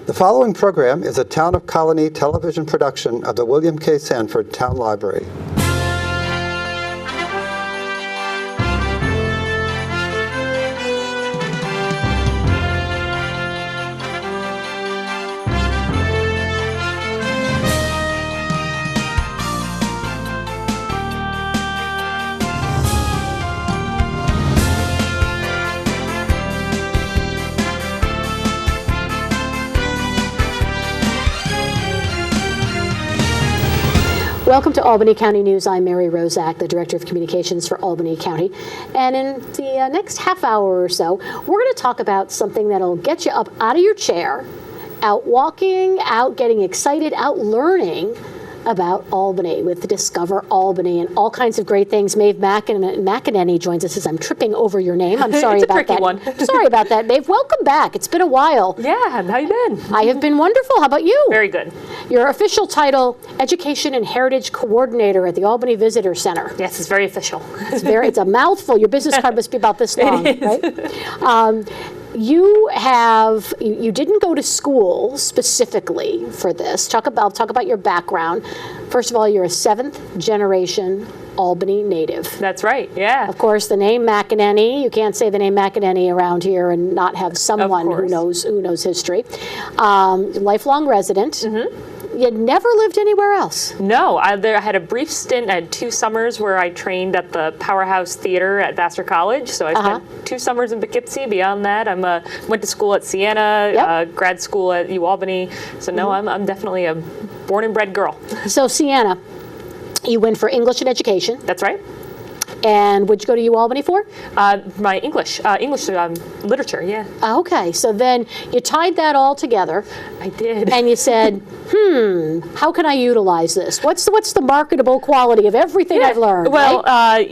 The following program is a Town of Colonie television production of the William K. Sanford Town Library. Welcome to Albany County News. I'm Mary Rozak, the Director of Communications for Albany County. And in the next half hour or so, we're going to talk about something that'll get you up out of your chair, out walking, out getting excited, out learning about Albany with Discover Albany and all kinds of great things. Maeve McEneny joins us as I'm tripping over your name. I'm sorry about that. One. Sorry about that, Maeve. Welcome back. It's been a while. Yeah, how you been? I have been wonderful. How about you? Very good. Your official title, Education and Heritage Coordinator at the Albany Visitor Center. Yes, it's very official. It's a mouthful. Your business card must be about this long, right? You didn't go to school specifically for this. Talk about your background. First of all, you're a 7th generation Albany native. That's right, yeah. Of course, the name McEneny, you can't say the name McEneny around here and not have someone who knows history. Lifelong resident. Mm-hmm. You never lived anywhere else? No, I had a brief stint. I had 2 summers where I trained at the Powerhouse Theater at Vassar College. So I spent 2 summers in Poughkeepsie. Beyond that, I went to school at Siena, grad school at Albany. So no, I'm definitely a born and bred girl. So Siena, you went for English and education. That's right. And what'd you go to Albany for? My English literature, yeah. Okay, so then you tied that all together. I did. And you said, how can I utilize this? What's the marketable quality of everything I've learned? Well, right?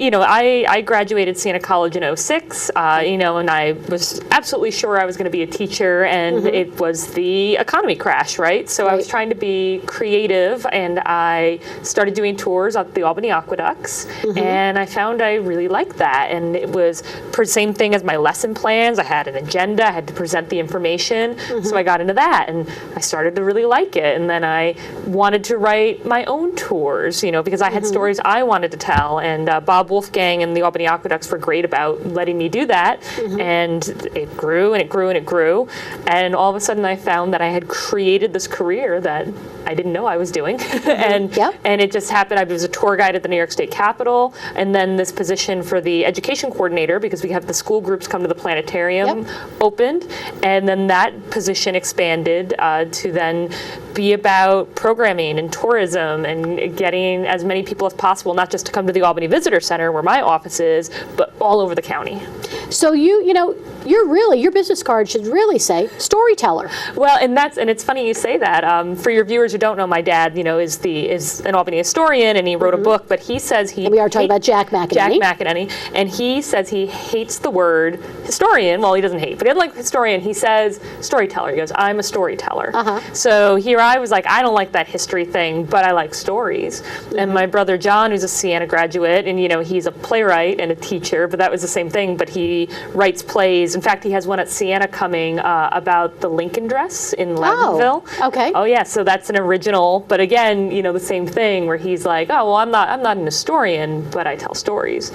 I graduated Siena College in 06, and I was absolutely sure I was going to be a teacher, and it was the economy crash, right? So I was trying to be creative, and I started doing tours at the Albany Aqueducts, and I found I really liked that, and it was the same thing as my lesson plans. I had an agenda, I had to present the information, so I got into that, and I started to really like it, and then I wanted to write my own tours, because I had stories I wanted to tell, and Bob Wolfgang and the Albany Aqueducts were great about letting me do that, and it grew, and it grew, and it grew, and all of a sudden I found that I had created this career that I didn't know I was doing, and it just happened. I was a tour guide at the New York State Capitol, and then this position for the education coordinator, because we have the school groups come to the Planetarium, opened, and then that position expanded to then be about programming and tourism and getting as many people as possible, not just to come to the Albany Visitor Center where my office is, but all over the county. So your business card should really say storyteller. Well, and it's funny you say that. For your viewers who don't know, my dad, is an Albany historian, and he wrote a book, but he says and we are talking about Jack McEneny, and he says he hates the word historian. Well, he doesn't hate, but he doesn't like historian. He says storyteller. He goes, I'm a storyteller. So here I was like, I don't like that history thing, but I like stories. And my brother John, who's a Siena graduate, and he's a playwright and a teacher, but that was the same thing, but he writes plays. In fact, he has one at Siena coming about the Lincoln dress in Loudonville. Okay. Oh yeah, so that's an original, but again, the same thing where he's like, oh, well, I'm not an historian, but I tell stories.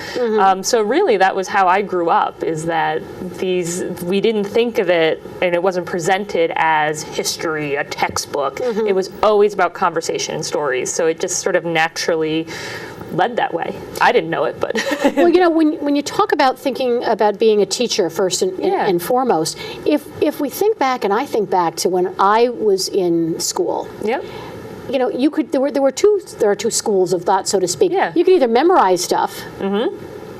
So really that was how I grew up, is that we didn't think of it, and it wasn't presented as history, a textbook. It was always about conversation and stories. So it just sort of naturally led that way. I didn't know it, but well, when you talk about thinking about being a teacher first and foremost, if we think back, and I think back to when I was in school. Yep. There are two schools of thought, so to speak. Yeah. You can either memorize stuff.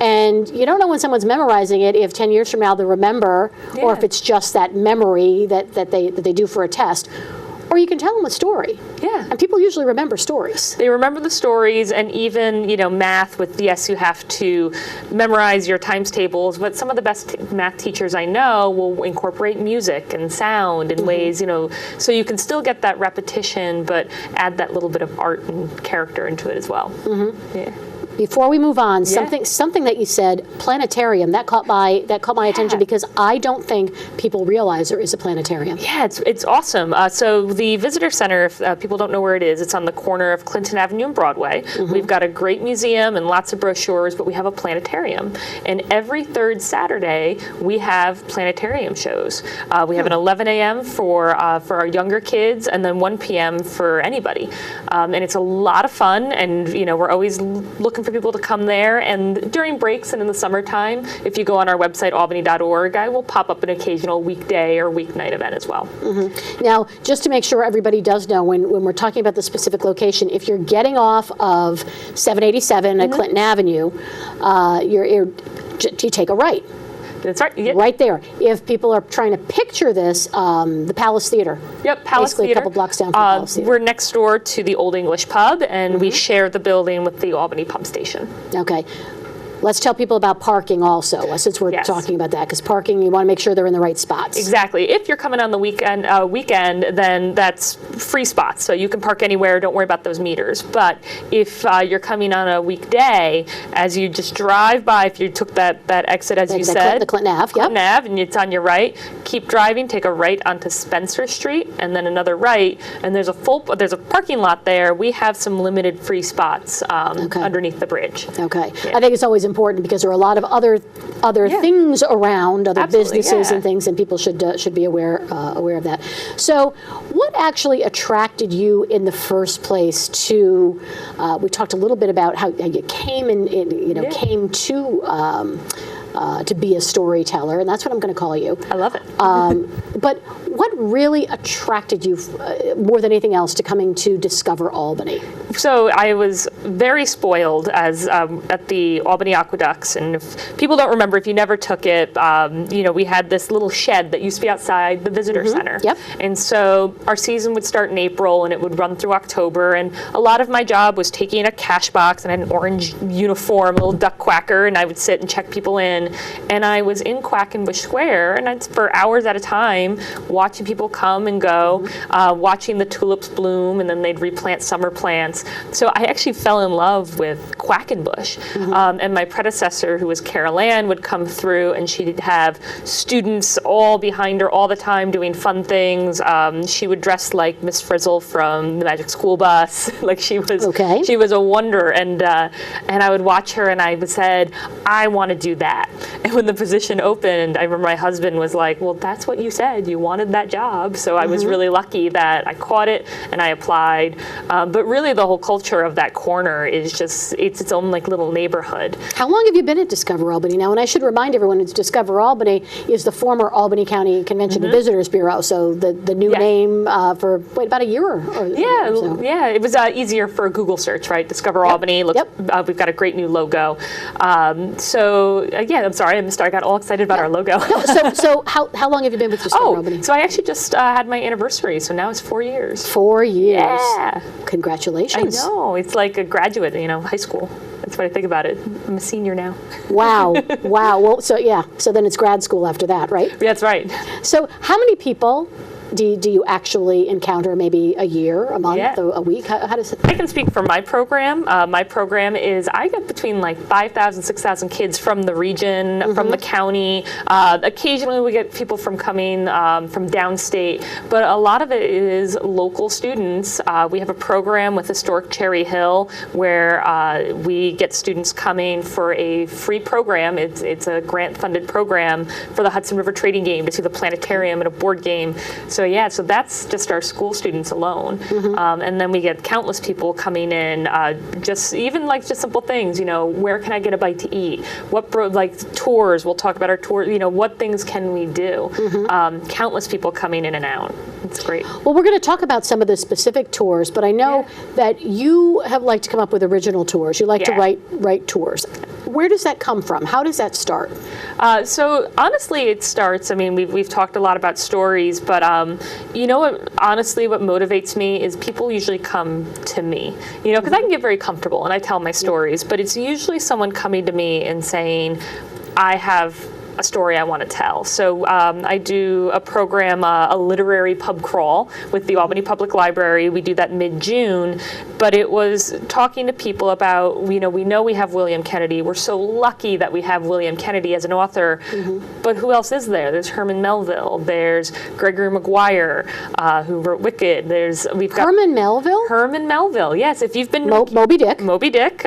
And you don't know when someone's memorizing it if 10 years from now they'll remember, or if it's just that memory that they do for a test. Or you can tell them a story. Yeah. And people usually remember stories. They remember the stories, and even, math with, yes, you have to memorize your times tables, but some of the best math teachers I know will incorporate music and sound in ways, so you can still get that repetition, but add that little bit of art and character into it as well. Yeah. Before we move on, something that you said, planetarium, that caught my attention because I don't think people realize there is a planetarium. Yeah, it's awesome. So the Visitor Center, if people don't know where it is, it's on the corner of Clinton Avenue and Broadway. We've got a great museum and lots of brochures, but we have a planetarium. And every third Saturday, we have planetarium shows. We have an 11 a.m. for our younger kids, and then 1 p.m. for anybody. And it's a lot of fun, and we're always looking for people to come there. And during breaks and in the summertime, if you go on our website, albany.org, I will pop up an occasional weekday or weeknight event as well. Now, just to make sure everybody does know, when we're talking about the specific location, if you're getting off of 787 at Clinton Avenue, you take a right. That's right. Yep. Right there. If people are trying to picture this, the Palace Theater. Yep, Palace Basically Theater. A couple blocks down from Palace Theater. We're next door to the Old English Pub, and we share the building with the Albany Pump Station. Okay. Let's tell people about parking also, since we're talking about that, because parking, you want to make sure they're in the right spots. Exactly. If you're coming on the weekend, then that's free spots, so you can park anywhere. Don't worry about those meters. But if you're coming on a weekday, as you just drive by, if you took that exit, as you said, the Clinton Ave, Clinton Ave, and it's on your right, keep driving, take a right onto Spencer Street, and then another right, and there's a parking lot there. We have some limited free spots underneath the bridge. Okay. Yeah. I think it's always important because there are a lot of other things around, other businesses and things, and people should be aware of that. So, what actually attracted you in the first place to? We talked a little bit about how you came came to be a storyteller, and that's what I'm going to call you. I love it. But what really attracted you more than anything else to coming to Discover Albany? So I was very spoiled as at the Albany Aqueducts, and if people don't remember, if you never took it, we had this little shed that used to be outside the visitor center. Yep. And so our season would start in April, and it would run through October, and a lot of my job was taking a cash box, and I had an orange uniform, a little duck quacker, and I would sit and check people in. And I was in Quackenbush Square, and for hours at a time, watching people come and go, watching the tulips bloom, and then they'd replant summer plants. So I actually fell in love with Quackenbush. And my predecessor, who was Carol Ann, would come through, and she'd have students all behind her all the time doing fun things. She would dress like Miss Frizzle from the Magic School Bus. Like she was a wonder. And I would watch her, and I said, I want to do that. And when the position opened, I remember my husband was like, well, that's what you said. You wanted that job. So I was really lucky that I caught it and I applied. But really the whole culture of that corner is just, it's its own like little neighborhood. How long have you been at Discover Albany now? And I should remind everyone, it's Discover Albany is the former Albany County Convention and Visitors Bureau. So the new name for about a year or so. Yeah, it was easier for a Google search, right? Discover Albany. We've got a great new logo. I'm sorry, I got all excited about our logo. So how long have you been with Discover Albany? So I actually just had my anniversary, so now it's 4 years. 4 years. Yeah. Congratulations. I know. It's like a graduate, high school. That's what I think about it. I'm a senior now. Wow. Well, so then it's grad school after that, right? That's right. So how many people do you actually encounter, maybe a year, a month, a week? How does it? I can speak for my program. My program is, I get between like 5,000, 6,000 kids from the region, from the county. Occasionally we get people coming from downstate, but a lot of it is local students. We have a program with Historic Cherry Hill where we get students coming for a free program. It's a grant-funded program for the Hudson River Trading Game to see the Planetarium and a board game. So that's just our school students alone. And then we get countless people coming in, just simple things, where can I get a bite to eat? What tours, we'll talk about our tours, what things can we do? Countless people coming in and out. It's great. Well, we're going to talk about some of the specific tours, but I know that you have liked to come up with original tours. You like to write tours. Where does that come from? How does that start? So honestly, it starts, we've talked a lot about stories, but what motivates me is people usually come to me, because I can get very comfortable and I tell my stories, but it's usually someone coming to me and saying, I have a story I want to tell. So I do a program, a literary pub crawl with the Albany Public Library. We do that mid-June, but it was talking to people about, we know we have William Kennedy. We're so lucky that we have William Kennedy as an author, but who else is there? There's Herman Melville. There's Gregory Maguire, who wrote Wicked. We've got Herman Melville? Herman Melville, yes. If you've been Moby Dick. Moby Dick.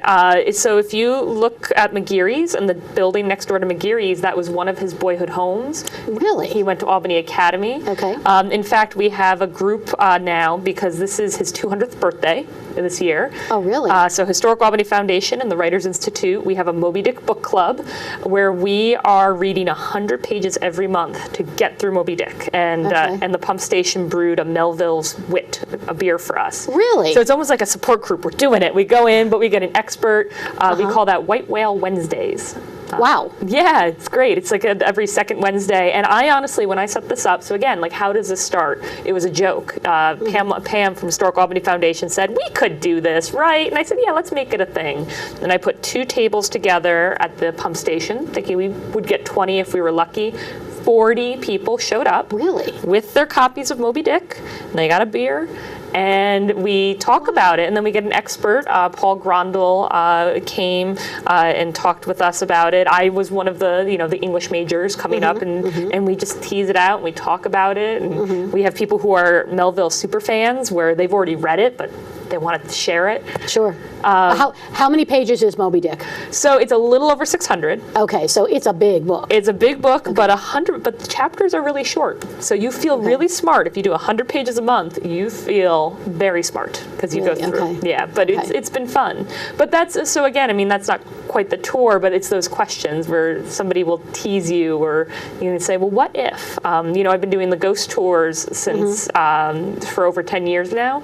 So if you look at McGeary's and the building next door to McGeary's, that was one of his boyhood homes. Really? He went to Albany Academy. Okay. In fact, we have a group now because this is his 200th birthday this year. Oh, really? So Historic Albany Foundation and the Writers Institute, we have a Moby Dick book club where we are reading 100 pages every month to get through Moby Dick. And and the pump station brewed a Melville's Wit, a beer for us. Really? So it's almost like a support group. We're doing it. We go in, but we get an expert. We call that White Whale Wednesdays. Wow. Yeah, it's great. It's like every second Wednesday. And I honestly, when I set this up, so again, like how does this start? It was a joke. Pam from Historic Albany Foundation said, we could do this, right? And I said, yeah, let's make it a thing. And I put 2 tables together at the pump station, thinking we would get 20 if we were lucky. 40 people showed up. Really? With their copies of Moby Dick. And they got a beer. And we talk about it, and then we get an expert. Paul Grondel came and talked with us about it. I was one of the, the English majors coming up, and we just tease it out, and we talk about it. And we have people who are Melville super fans, where they've already read it, but they wanted to share it. Sure. How many pages is Moby Dick? So it's a little over 600. Okay, so it's a big book. It's a big book, but the chapters are really short. So you feel really smart. If you do 100 pages a month, you feel very smart because you go through. Okay. Yeah, but it's been fun. But that's, so again, I mean, that's not quite the tour, but it's those questions where somebody will tease you or say, well, what if? I've been doing the ghost tours since for over 10 years now.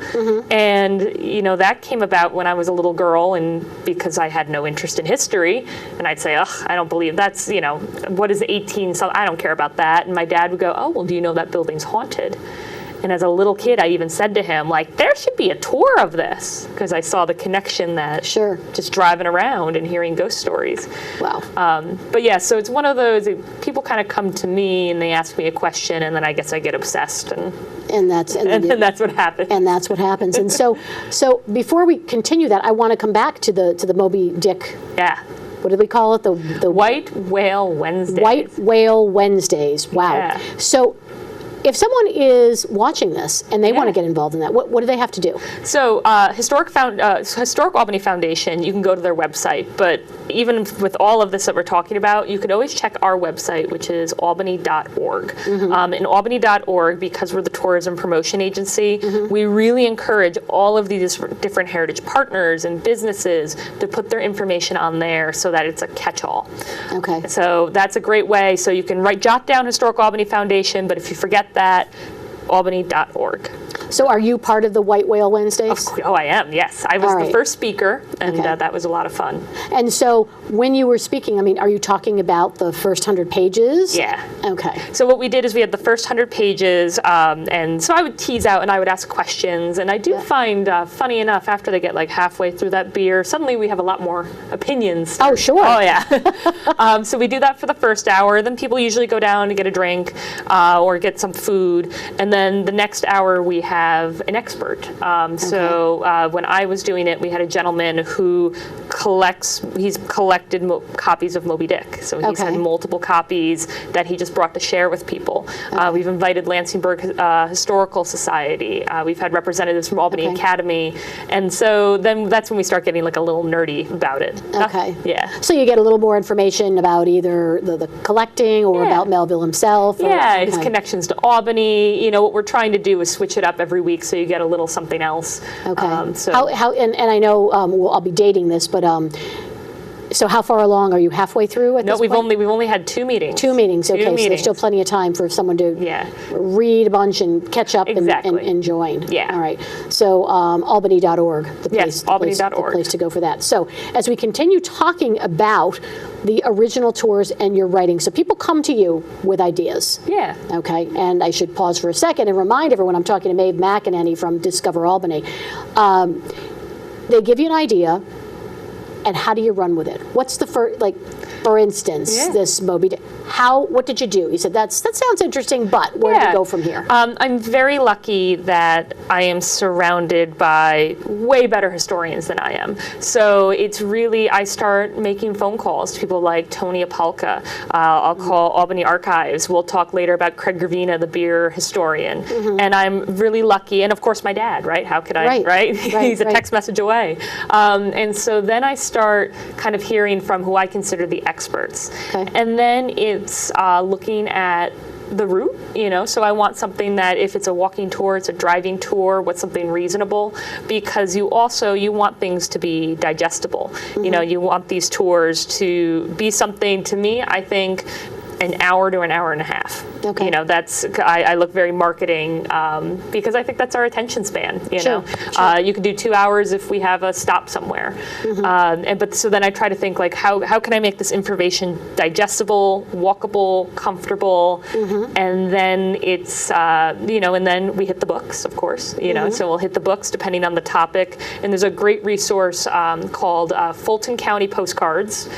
And that came about when I was a little girl, and because I had no interest in history, and I'd say, ugh, I don't believe that's, what is 18, so I don't care about that. And my dad would go, oh, well, do you know that building's haunted? And as a little kid, I even said to him, like, there should be a tour of this, because I saw the connection that just driving around and hearing ghost stories. Wow. But yeah, so it's one of those, people kind of come to me and they ask me a question, and then I guess I get obsessed, and that's what happens. And that's what happens. And so before we continue that, I want to come back to the Moby Dick. Yeah. What did we call it? The White Whale Wednesdays. White Whale Wednesdays. Wow. Yeah. So if someone is watching this and they want to get involved in that, what do they have to do? So Historic Albany Foundation, you can go to their website, but even with all of this that we're talking about, you could always check our website, which is albany.org. And albany.org, because we're the tourism promotion agency, we really encourage all of these different heritage partners and businesses to put their information on there so that it's a catch-all. Okay. So that's a great way. So you can jot down Historic Albany Foundation, but if you forget that, albany.org. So are you part of the White Whale Wednesdays? Oh, I am, yes. I was the first speaker, and that was a lot of fun. And so when you were speaking, I mean, are you talking about the first 100 pages? Yeah. Okay. So what we did is we had the first 100 pages, and so I would tease out and I would ask questions, and I do find, funny enough, after they get like halfway through that beer, suddenly we have a lot more opinions. Oh, sure. Oh, yeah. So we do that for the first hour, then people usually go down to get a drink or get some food, and then the next hour we have an expert. So when I was doing it, we had a gentleman who he's collected copies of Moby Dick. So he's had multiple copies that he just brought to share with people. We've invited Lansingburg Historical Society. We've had representatives from Albany Academy. And so then that's when we start getting like a little nerdy about it. Okay. Yeah. So you get a little more information about either the collecting or about Melville himself. Yeah, his connections to Albany. What we're trying to do is switch it up every week so you get a little something else. Okay. So and I know I'll be dating this, but so how far along are you? Halfway through at this point? No, we've only had 2 meetings. 2 meetings. Okay, so there's still plenty of time for someone to read a bunch and catch up and join. Yeah. All right. So albany.org, the place to go for that. So as we continue talking about the original tours and your writing, so people come to you with ideas. Yeah. Okay. And I should pause for a second and remind everyone, I'm talking to Maeve McEneny from Discover Albany. They give you an idea. and how do you run with it? What's the first, like, for instance, this Moby Dick, what did you do? You said, that sounds interesting, but where do you go from here? I'm very lucky that I am surrounded by way better historians than I am. So it's really, I start making phone calls to people like Tony Apalka. I'll call Albany Archives. We'll talk later about Craig Gravina, the beer historian. And I'm really lucky, and of course my dad, right? How could I, right? He's a text message away. And so then I start kind of hearing from who I consider the experts. And then it's looking at the route, so I want something that if it's a walking tour, it's a driving tour, what's something reasonable, because you want things to be digestible. You want these tours to be something, to me, I think, an hour to an hour and a half. That's, I look very marketing because I think that's our attention span. You can do 2 hours if we have a stop somewhere. But so then I try to think like, how can I make this information digestible, walkable, comfortable, and then it's, and then we hit the books, of course, so we'll hit the books depending on the topic. And there's a great resource called Fulton County Postcards,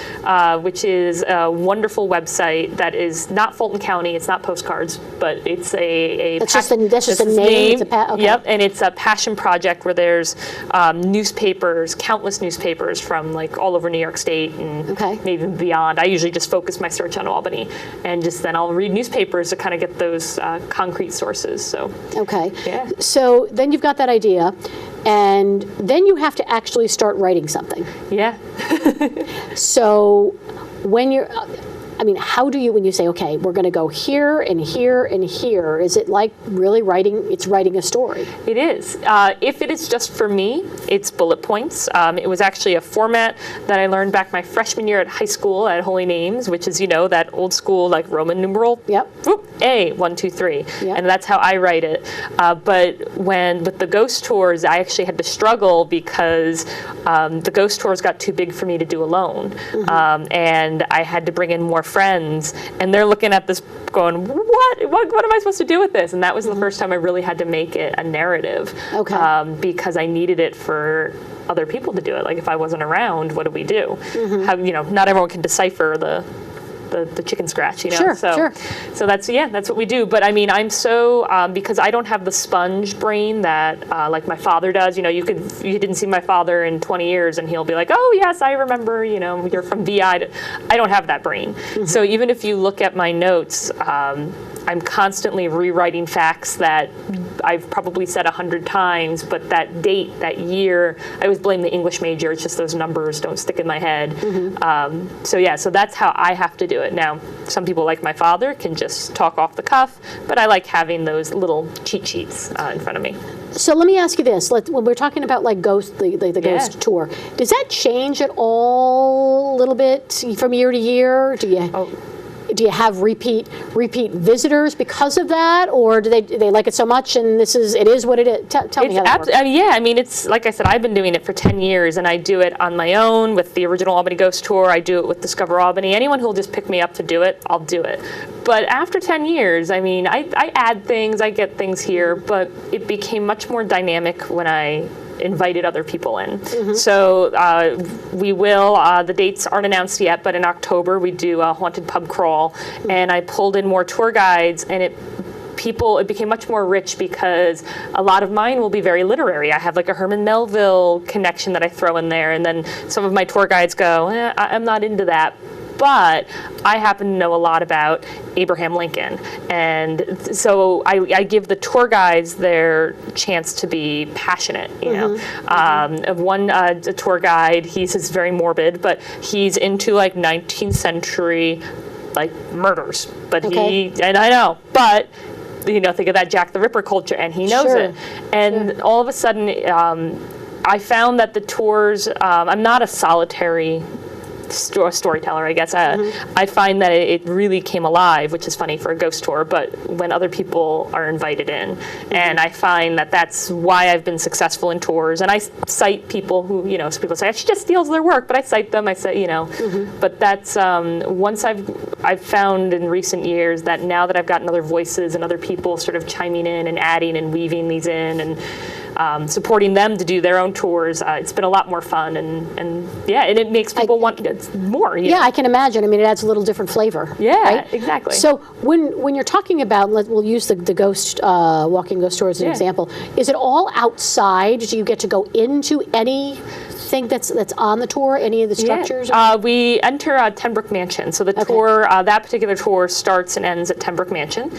which is a wonderful website that is not Fulton County, it's not postcards, but it's that's just a name. Yep, and it's a passion project where there's newspapers, countless newspapers from like all over New York State and maybe even beyond. I usually just focus my search on Albany, and just then I'll read newspapers to kind of get those concrete sources. So so then you've got that idea, and then you have to actually start writing something. So when you're how do you, when you say, okay, we're going to go here and here and here, is it like really writing a story? It is. If it is just for me, it's bullet points. It was actually a format that I learned back my freshman year at high school at Holy Names, which is, that old school, like Roman numeral. A, 1, 2, 3. And that's how I write it. But with the ghost tours, I actually had to struggle because the ghost tours got too big for me to do alone. And I had to bring in more friends, and they're looking at this going, what am I supposed to do with this? And that was the first time I really had to make it a narrative, because I needed it for other people to do it. Like if I wasn't around, what do we do? Not everyone can decipher the chicken scratch, So that's what we do. But I mean, I'm so because I don't have the sponge brain that like my father does. You didn't see my father in 20 years, and he'll be like, oh yes, I remember. You're from VI. I don't have that brain. So even if you look at my notes, I'm constantly rewriting facts that I've probably said 100 times, but that date, that year, I always blame the English major. It's just those numbers don't stick in my head. So that's how I have to do it. Now, some people like my father can just talk off the cuff, but I like having those little cheat sheets in front of me. So let me ask you this: when we're talking about like the ghost tour, does that change at all a little bit from year to year? Do you have repeat visitors because of that, or do they like it so much and it is what it is? Tell me how that works. It's like I said, I've been doing it for 10 years, and I do it on my own with the original Albany Ghost Tour. I do it with Discover Albany. Anyone who'll just pick me up to do it, I'll do it. But after 10 years, I add things, I get things here, but it became much more dynamic when I invited other people in. So we will, the dates aren't announced yet, but in October we do a haunted pub crawl, and I pulled in more tour guides, and it became much more rich because a lot of mine will be very literary. I have like a Herman Melville connection that I throw in there, and then some of my tour guides go, I'm not into that. But I happen to know a lot about Abraham Lincoln. And so I give the tour guides their chance to be passionate, One tour guide, he's very morbid, but he's into like 19th century like murders. But and I know, but think of that Jack the Ripper culture, and he knows it. And all of a sudden, I found that the tours, I'm not a solitary storyteller, I guess. I find that it really came alive, which is funny for a ghost tour, but when other people are invited in. And I find that that's why I've been successful in tours. And I cite people who, so people say, she just steals their work, but I cite them, but that's, once I've found in recent years that now that I've gotten other voices and other people sort of chiming in and adding and weaving these in, and supporting them to do their own tours. It's been a lot more fun, and it makes people want more. Yeah, I can imagine. I mean, it adds a little different flavor. Yeah, right? exactly. So when you're talking about, we'll use the ghost walking ghost tour as an example. Is it all outside? Do you get to go into anything that's on the tour? Any of the structures? We enter Tenbrook Mansion. So the tour, that particular tour, starts and ends at Tenbrook Mansion,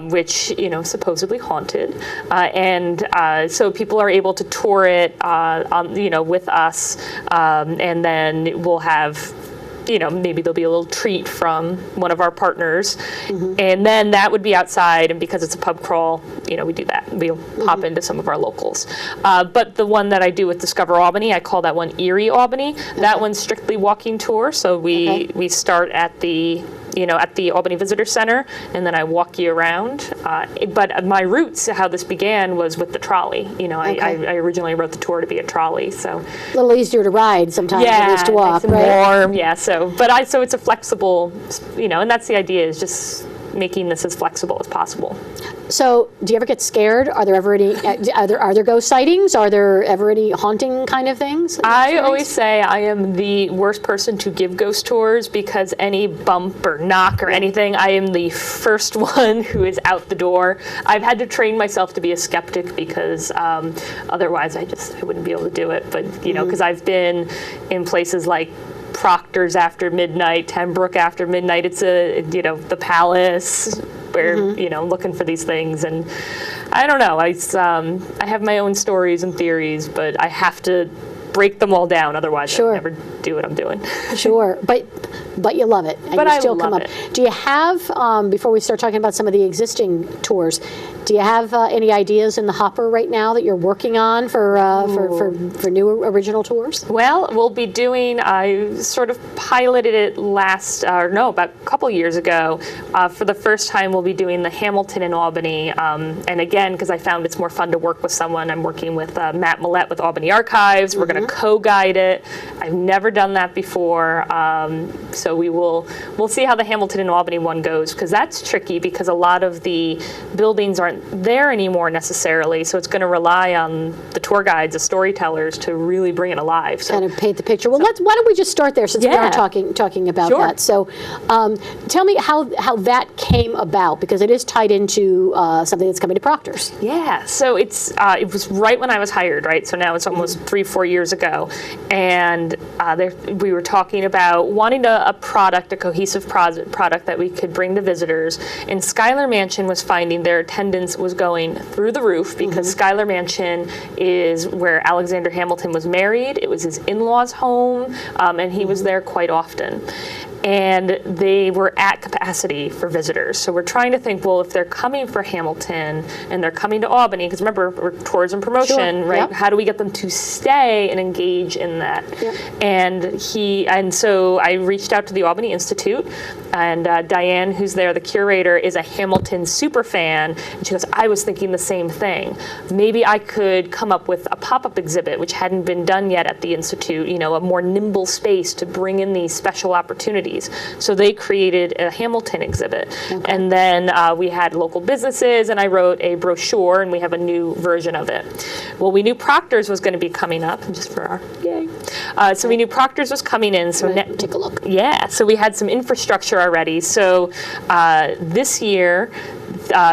which supposedly haunted, and so people are able to tour it, with us, and then we'll have. Maybe there'll be a little treat from one of our partners, and then that would be outside, and because it's a pub crawl, we do that. We'll hop into some of our locals. But the one that I do with Discover Albany, I call that one Erie Albany. That one's strictly walking tour, so we start at the Albany Visitor Center, and then I walk you around. But my roots, how this began, was with the trolley. I originally wrote the tour to be a trolley, so. A little easier to ride sometimes than it is to walk, nice and right? warm, yeah. So it's a flexible, and that's the idea, is just making this as flexible as possible. So, do you ever get scared? Are there ever any? Are there ghost sightings? Are there ever any haunting kind of things? I always say I am the worst person to give ghost tours, because any bump or knock or anything, I am the first one who is out the door. I've had to train myself to be a skeptic, because otherwise I wouldn't be able to do it. But because I've been in places like Proctor's after midnight, Tenbrook after midnight. It's the Palace, where looking for these things, and I don't know. I have my own stories and theories, but I have to break them all down, otherwise I'd never do what I'm doing. Sure, but you love it, and but you still I come love up. it. Do you have, before we start talking about some of the existing tours, do you have any ideas in the hopper right now that you're working on for new original tours? Well, we'll be doing, I sort of piloted it about a couple years ago. For the first time, we'll be doing the Hamilton in Albany. And again, because I found it's more fun to work with someone, I'm working with Matt Millett with Albany Archives. We're going to co-guide it. I've never done that before. So we'll see how the Hamilton in Albany one goes, because that's tricky, because a lot of the buildings aren't there anymore necessarily, so it's going to rely on the tour guides, the storytellers, to really bring it alive. So, kind of paint the picture. Well, why don't we just start there, since we are talking about that. So tell me how that came about, because it is tied into something that's coming to Proctor's. Yeah, so it was right when I was hired, right? So now it's almost 3-4 years ago, and we were talking about wanting a cohesive product that we could bring to visitors, and Schuyler Mansion was finding their attendance was going through the roof, because Schuyler Mansion is where Alexander Hamilton was married. It was his in-laws' home, and he was there quite often. And they were at capacity for visitors. So we're trying to think, well, if they're coming for Hamilton and they're coming to Albany, because remember, we're tourism promotion, right? Yep. How do we get them to stay and engage in that? Yep. And so I reached out to the Albany Institute, and Diane, who's there, the curator, is a Hamilton super fan, and she goes, I was thinking the same thing. Maybe I could come up with a pop-up exhibit, which hadn't been done yet at the Institute, a more nimble space to bring in these special opportunities. So they created a Hamilton exhibit. Okay. And then we had local businesses, and I wrote a brochure, and we have a new version of it. Well, we knew Proctor's was going to be coming up, just for our yay. So we knew Proctor's was coming in. So take a look. Yeah, so we had some infrastructure already. So this year,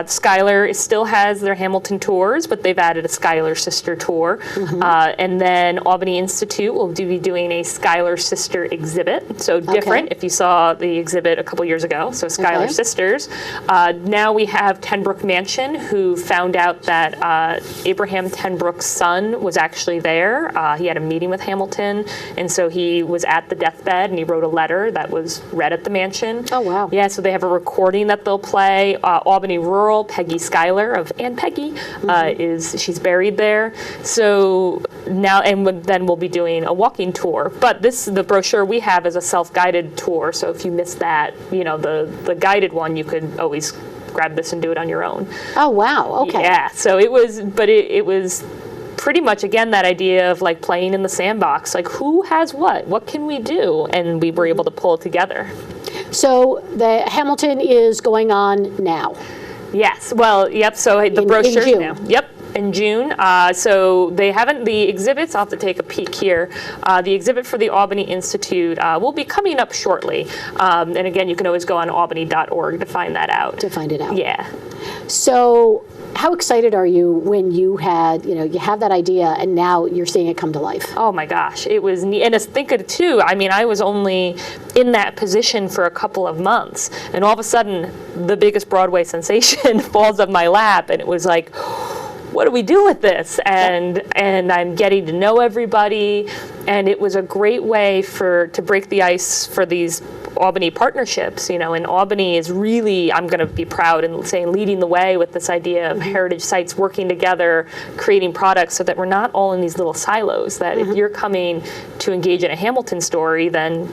Schuyler still has their Hamilton tours, but they've added a Schuyler Sister tour. And then Albany Institute will be doing a Schuyler Sister exhibit. So different if you saw the exhibit a couple years ago. So Schuyler Sisters. Now we have Tenbrook Mansion, who found out that Abraham Tenbrook's son was actually there. He had a meeting with Hamilton, and so he was at the deathbed, and he wrote a letter that was read at the mansion. Oh, wow. Yeah, so they have a recording that they'll play. Albany Rural, Peggy Schuyler of Aunt Peggy, she's buried there. So now, and then we'll be doing a walking tour. But the brochure we have is a self-guided tour. So if you miss that, the guided one, you could always grab this and do it on your own. Oh, wow. Okay. Yeah. So it was pretty much, again, that idea of like playing in the sandbox, like who has what can we do? And we were able to pull it together. So the Hamilton is going on now. Yes. Well, yep. So the brochure now. Yep. in June. So they haven't, the exhibits, I'll have to take a peek here. The exhibit for the Albany Institute will be coming up shortly. And again, you can always go on albany.org to find that out. To find it out. Yeah. So how excited are you when you had, you have that idea and now you're seeing it come to life? Oh my gosh, it was neat. And think of it too, I mean, I was only in that position for a couple of months, and all of a sudden, the biggest Broadway sensation falls on my lap, and it was like, what do we do with this? And I'm getting to know everybody, and it was a great way to break the ice for these Albany partnerships, and Albany is really, I'm going to be proud and say, leading the way with this idea of heritage sites working together, creating products so that we're not all in these little silos, that if you're coming to engage in a Hamilton story, then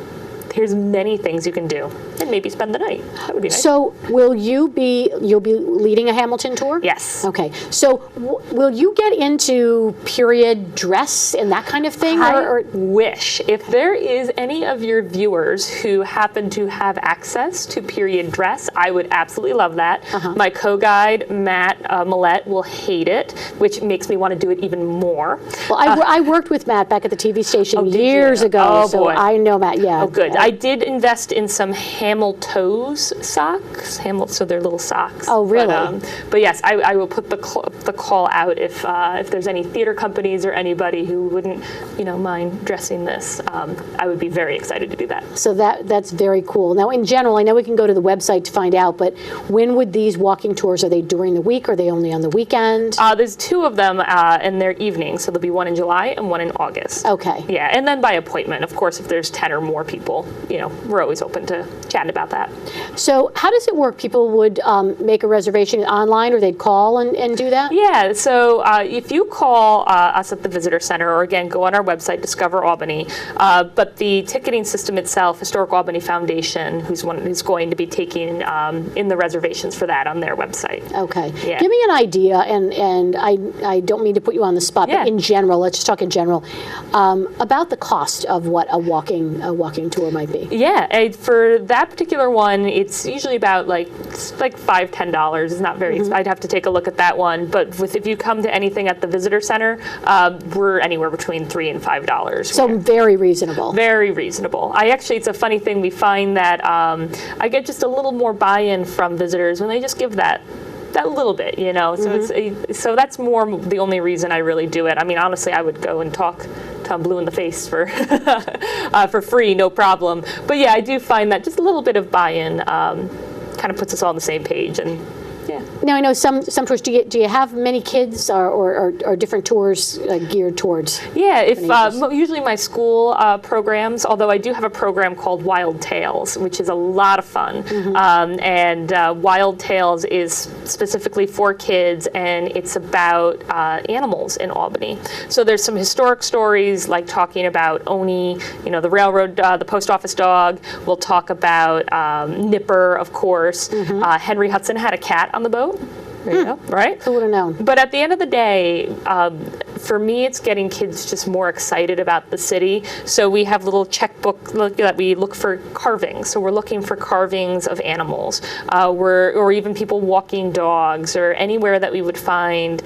here's many things you can do, and maybe spend the night. That would be nice. So you'll be leading a Hamilton tour? Yes. Okay. So will you get into period dress and that kind of thing? I wish. If there is any of your viewers who happen to have access to period dress, I would absolutely love that. My co-guide, Matt Millett, will hate it, which makes me want to do it even more. Well, I worked with Matt back at the TV station years ago, Oh, so boy. I know Matt, yeah. Oh, good. I did invest in some Hamil Toes socks, so they're little socks. Oh, really? But yes, I will put the call out if there's any theater companies or anybody who wouldn't, mind dressing this. I would be very excited to do that. So that's very cool. Now, in general, I know we can go to the website to find out, but when would these walking tours, are they during the week? Or are they only on the weekend? There's two of them, and they're evenings, so there'll be one in July and one in August. Okay. Yeah, and then by appointment, of course, if there's 10 or more people, we're always open to chatting about that. So how does it work? People would make a reservation online, or they'd call and do that? Yeah, so if you call us at the Visitor Center, or again, go on our website, Discover Albany, but the ticketing system itself, Historic Albany Foundation, who's going to be taking in the reservations for that on their website. Okay. Yeah. Give me an idea, and I don't mean to put you on the spot, but in general, let's just talk in general, about the cost of what a walking tour might be. Yeah, for that particular one, it's usually about like $5-10. It's not very. I'd have to take a look at that one. But if you come to anything at the Visitor Center, we're anywhere between $3 and $5. So very reasonable. Very reasonable. It's a funny thing. We find that I get just a little more buy-in from visitors when they just give that little bit, So so that's more the only reason I really do it. I mean, honestly, I would go and talk Tom Blue in the face for free, no problem. But yeah, I do find that just a little bit of buy-in kind of puts us all on the same page. And yeah. Now, I know some tours, do you have many kids or different tours geared towards? Yeah, usually my school programs, although I do have a program called Wild Tales, which is a lot of fun. And Wild Tales is specifically for kids, and it's about animals in Albany. So there's some historic stories, like talking about Oni, the railroad, the post office dog. We'll talk about Nipper, of course. Henry Hudson had a cat on the boat. There you go, right? Who would have known? But at the end of the day, for me, it's getting kids just more excited about the city. So we have little checkbook that we look for carvings. So we're looking for carvings of animals, or even people walking dogs, or anywhere that we would find,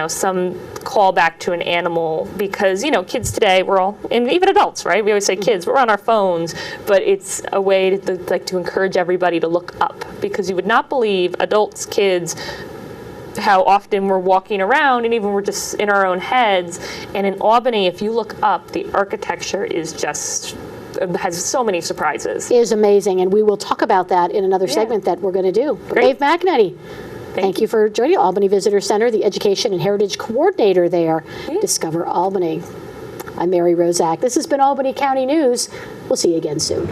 some callback to an animal. Because kids today, we're all, and even adults, right? We always say kids, we're on our phones, but it's a way to encourage everybody to look up, because you would not believe adults, kids, how often we're walking around and even we're just in our own heads. And in Albany, if you look up, the architecture is has so many surprises. It is amazing, and we will talk about that in another segment that we're going to do. Great. Maeve McEneny, thank you for joining Albany Visitor Center, the Education and Heritage Coordinator there. Discover Albany. I'm Mary Rozak. This has been Albany County News. We'll see you again soon.